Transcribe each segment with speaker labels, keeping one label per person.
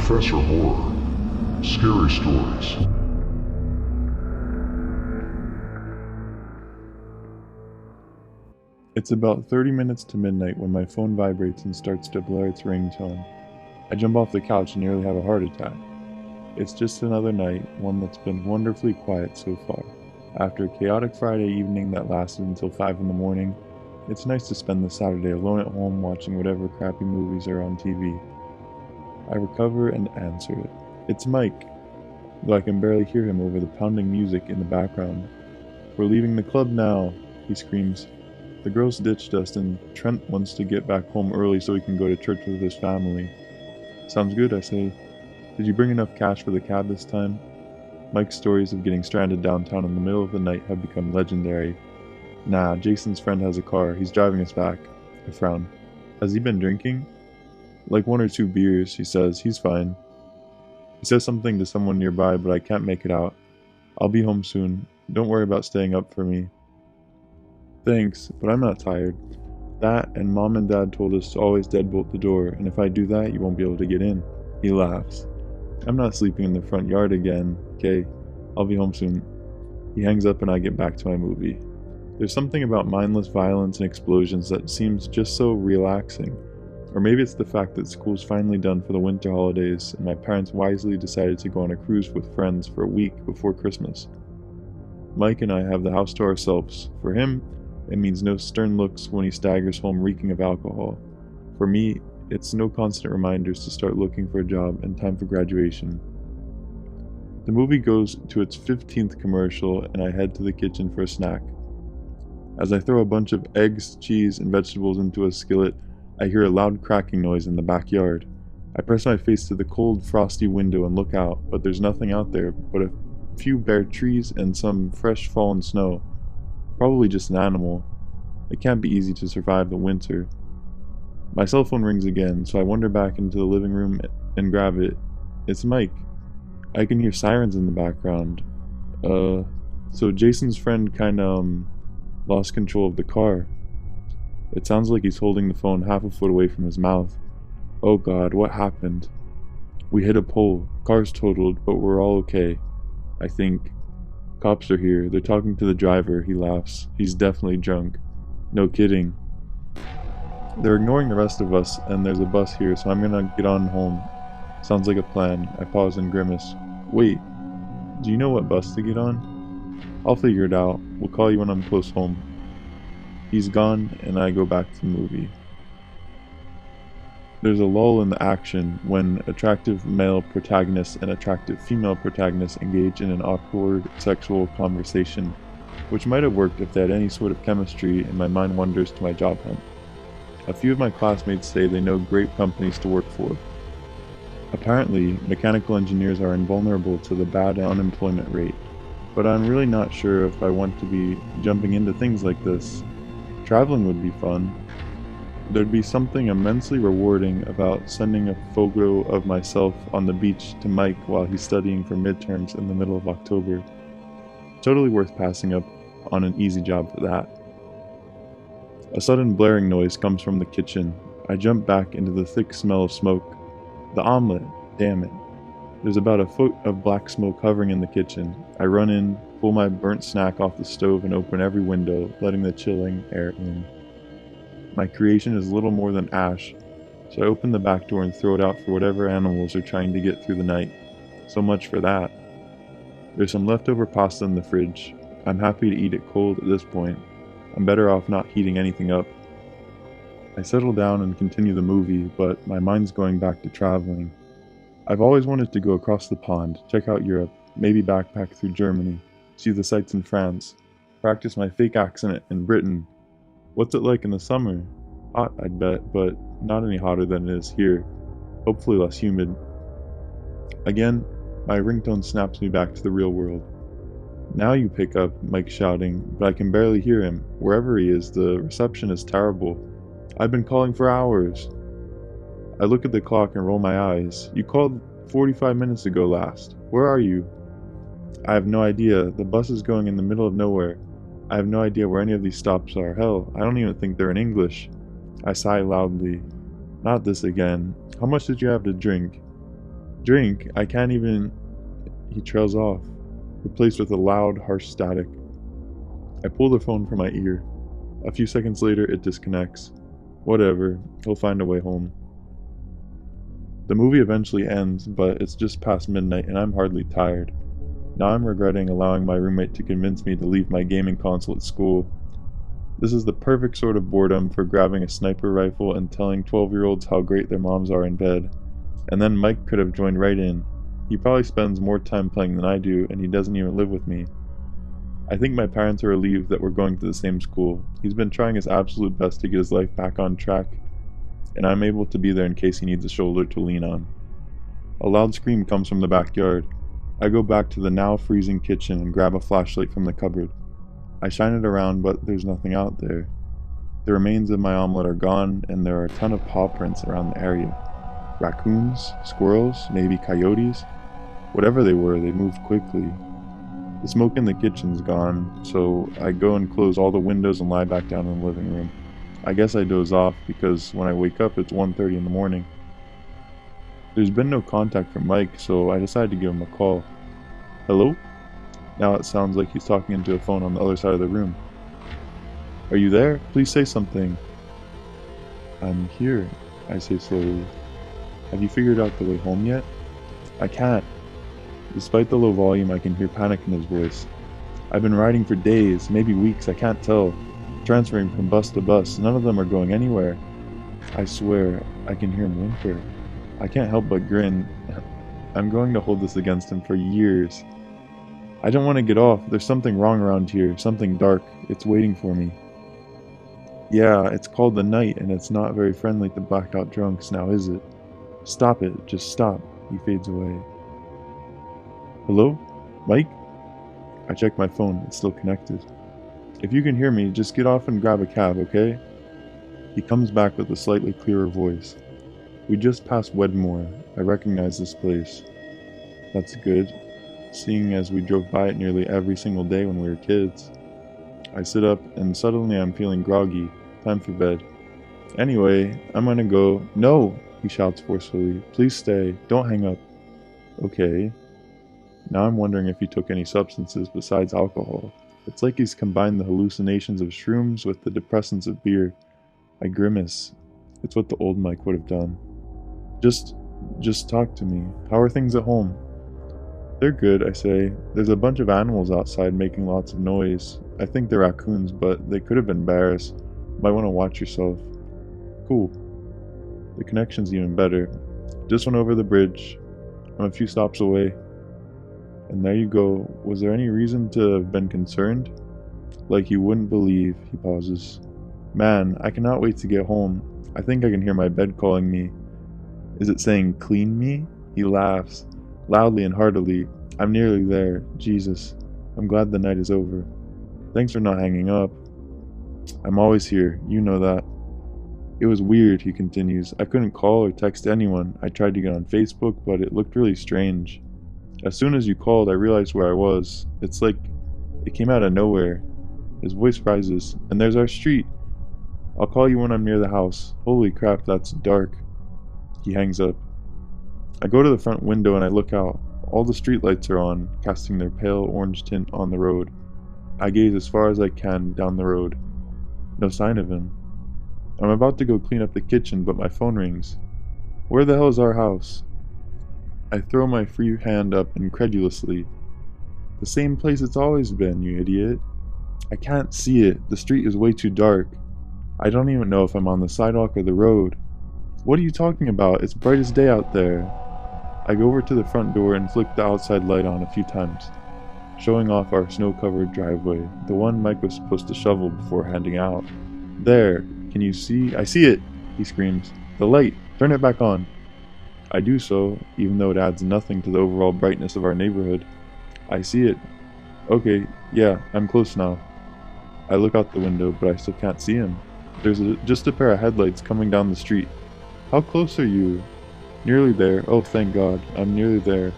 Speaker 1: Professor Horror. Scary Stories.
Speaker 2: It's about 30 minutes to midnight when my phone vibrates and starts to blare its ringtone. I jump off the couch and nearly have a heart attack. It's just another night, one that's been wonderfully quiet so far. After a chaotic Friday evening that lasted until 5 in the morning, it's nice to spend the Saturday alone at home watching whatever crappy movies are on TV. I recover and answer it. It's Mike, though I can barely hear him over the pounding music in the background. "We're leaving the club now," he screams. "The girls ditched us and Trent wants to get back home early so he can go to church with his family." "Sounds good," I say. "Did you bring enough cash for the cab this time?" Mike's stories of getting stranded downtown in the middle of the night have become legendary. "Nah, Jason's friend has a car. He's driving us back." I frown. "Has he been drinking?" "Like 1 or 2 beers," he says. "He's fine." He says something to someone nearby, but I can't make it out. "I'll be home soon. Don't worry about staying up for me." "Thanks, but I'm not tired. That and Mom and Dad told us to always deadbolt the door, and if I do that, you won't be able to get in." He laughs. "I'm not sleeping in the front yard again. Okay, I'll be home soon." He hangs up and I get back to my movie. There's something about mindless violence and explosions that seems just so relaxing. Or maybe it's the fact that school's finally done for the winter holidays and my parents wisely decided to go on a cruise with friends for a week before Christmas. Mike and I have the house to ourselves. For him, it means no stern looks when he staggers home reeking of alcohol. For me, it's no constant reminders to start looking for a job and time for graduation. The movie goes to its 15th commercial and I head to the kitchen for a snack. As I throw a bunch of eggs, cheese, and vegetables into a skillet, I hear a loud cracking noise in the backyard. I press my face to the cold, frosty window and look out, but there's nothing out there but a few bare trees and some fresh fallen snow. Probably just an animal. It can't be easy to survive the winter. My cell phone rings again, so I wander back into the living room and grab it. It's Mike. I can hear sirens in the background. So Jason's friend kinda, lost control of the car. It sounds like he's holding the phone half a foot away from his mouth. Oh God, what happened? We hit a pole. Car's totaled, but we're all okay. I think. Cops are here. They're talking to the driver. He laughs. He's definitely drunk. No kidding. They're ignoring the rest of us, and there's a bus here, so I'm gonna get on home. Sounds like a plan. I pause and grimace. Wait, do you know what bus to get on? I'll figure it out. We'll call you when I'm close home. He's gone, and I go back to the movie. There's a lull in the action when attractive male protagonist and attractive female protagonist engage in an awkward sexual conversation, which might have worked if they had any sort of chemistry, and my mind wanders to my job hunt. A few of my classmates say they know great companies to work for. Apparently, mechanical engineers are invulnerable to the bad unemployment rate, but I'm really not sure if I want to be jumping into things like this. Traveling would be fun. There'd be something immensely rewarding about sending a photo of myself on the beach to Mike while he's studying for midterms in the middle of October. Totally worth passing up on an easy job for that. A sudden blaring noise comes from the kitchen. I jump back into the thick smell of smoke. The omelet, damn it. There's about a foot of black smoke hovering in the kitchen. I run in, pull my burnt snack off the stove and open every window, letting the chilling air in. My creation is little more than ash, so I open the back door and throw it out for whatever animals are trying to get through the night. So much for that. There's some leftover pasta in the fridge. I'm happy to eat it cold at this point. I'm better off not heating anything up. I settle down and continue the movie, but my mind's going back to traveling. I've always wanted to go across the pond, check out Europe, maybe backpack through Germany, see the sights in France, practice my fake accent in Britain. What's it like in the summer? Hot, I'd bet, but not any hotter than it is here. Hopefully less humid. Again, my ringtone snaps me back to the real world. "Now you pick up," Mike's shouting, but I can barely hear him. Wherever he is, the reception is terrible. I've been calling for hours. I look at the clock and roll my eyes. You called 45 minutes ago last. Where are you? I have no idea. The bus is going in the middle of nowhere. I have no idea where any of these stops are. Hell, I don't even think they're in English. I sigh loudly. Not this again. How much did you have to drink? Drink? I can't even. He trails off, replaced with a loud, harsh static. I pull the phone from my ear. A few seconds later, it disconnects. Whatever, he'll find a way home. The movie eventually ends, but it's just past midnight and I'm hardly tired. Now I'm regretting allowing my roommate to convince me to leave my gaming console at school. This is the perfect sort of boredom for grabbing a sniper rifle and telling 12-year-olds how great their moms are in bed. And then Mike could have joined right in. He probably spends more time playing than I do, and he doesn't even live with me. I think my parents are relieved that we're going to the same school. He's been trying his absolute best to get his life back on track, and I'm able to be there in case he needs a shoulder to lean on. A loud scream comes from the backyard. I go back to the now freezing kitchen and grab a flashlight from the cupboard. I shine it around, but there's nothing out there. The remains of my omelet are gone, and there are a ton of paw prints around the area. Raccoons, squirrels, maybe coyotes. Whatever they were, they moved quickly. The smoke in the kitchen's gone, so I go and close all the windows and lie back down in the living room. I guess I doze off because when I wake up it's 1:30 in the morning. There's been no contact from Mike, so I decide to give him a call. Hello? Now it sounds like he's talking into a phone on the other side of the room. Are you there? Please say something. I'm here, I say slowly. Have you figured out the way home yet? I can't. Despite the low volume, I can hear panic in his voice. I've been riding for days, maybe weeks, I can't tell. Transferring from bus to bus, none of them are going anywhere. I swear, I can hear him whimper. I can't help but grin. I'm going to hold this against him for years. I don't want to get off. There's something wrong around here, something dark. It's waiting for me. Yeah, it's called the night, and it's not very friendly to blacked out drunks, now is it? Stop it, just stop. He fades away. Hello? Mike? I check my phone, it's still connected. If you can hear me, just get off and grab a cab, okay? He comes back with a slightly clearer voice. We just passed Wedmore. I recognize this place. That's good, seeing as we drove by it nearly every single day when we were kids. I sit up, and suddenly I'm feeling groggy. Time for bed. Anyway, I'm gonna go. No! He shouts forcefully. Please stay. Don't hang up. Okay. Now I'm wondering if he took any substances besides alcohol. It's like he's combined the hallucinations of shrooms with the depressants of beer. I grimace. It's what the old Mike would have done. Just talk to me. How are things at home? They're good, I say. There's a bunch of animals outside making lots of noise. I think they're raccoons, but they could have been bears. Might want to watch yourself. Cool. The connection's even better. Just went over the bridge. I'm a few stops away. And there you go. Was there any reason to have been concerned? Like you wouldn't believe, he pauses. Man, I cannot wait to get home. I think I can hear my bed calling me. Is it saying clean me? He laughs, loudly and heartily. I'm nearly there. Jesus. I'm glad the night is over. Thanks for not hanging up. I'm always here. You know that. It was weird, he continues. I couldn't call or text anyone. I tried to get on Facebook, but it looked really strange. As soon as you called, I realized where I was. It's like it came out of nowhere. His voice rises. And there's our street. I'll call you when I'm near the house. Holy crap, that's dark. He hangs up. I go to the front window and I look out. All the streetlights are on, casting their pale orange tint on the road. I gaze as far as I can down the road. No sign of him. I'm about to go clean up the kitchen, but my phone rings. Where the hell is our house? I throw my free hand up incredulously. The same place it's always been, you idiot. I can't see it. The street is way too dark. I don't even know if I'm on the sidewalk or the road. What are you talking about? It's bright as day out there. I go over to the front door and flick the outside light on a few times, showing off our snow-covered driveway, the one Mike was supposed to shovel before handing out. There, can you see? I see it, he screams. The light, turn it back on. I do so, even though it adds nothing to the overall brightness of our neighborhood. I see it. Okay, yeah, I'm close now. I look out the window, but I still can't see him. There's just a pair of headlights coming down the street. How close are you? Nearly there. Oh, thank God. I'm nearly there.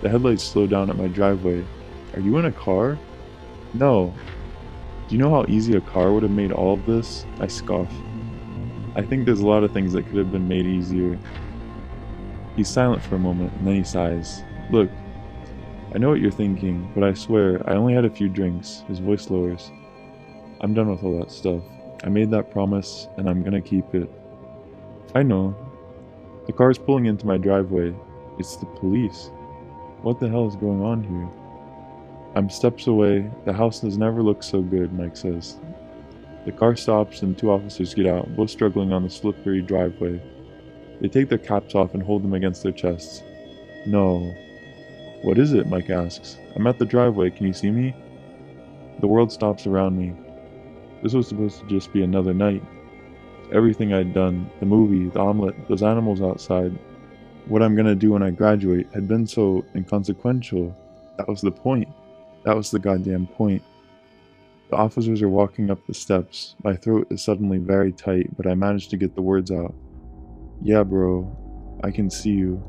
Speaker 2: The headlights slow down at my driveway. Are you in a car? No. Do you know how easy a car would have made all of this? I scoff. I think there's a lot of things that could have been made easier. He's silent for a moment, and then he sighs. Look, I know what you're thinking, but I swear, I only had a few drinks. His voice lowers. I'm done with all that stuff. I made that promise, and I'm gonna keep it. I know. The car's pulling into my driveway. It's the police. What the hell is going on here? I'm steps away. The house has never looked so good, Mike says. The car stops and 2 officers get out, both struggling on the slippery driveway. They take their caps off and hold them against their chests. No. What is it? Mike asks. I'm at the driveway. Can you see me? The world stops around me. This was supposed to just be another night. Everything I'd done, the movie, the omelet, those animals outside, what I'm gonna do when I graduate had been so inconsequential. That was the point. That was the goddamn point. The officers are walking up the steps. My throat is suddenly very tight, but I manage to get the words out. Yeah, bro. I can see you.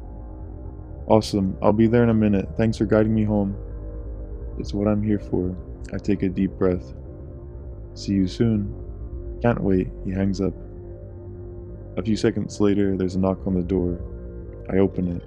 Speaker 2: Awesome. I'll be there in a minute. Thanks for guiding me home. It's what I'm here for. I take a deep breath. See you soon. Can't wait. He hangs up. A few seconds later, there's a knock on the door. I open it.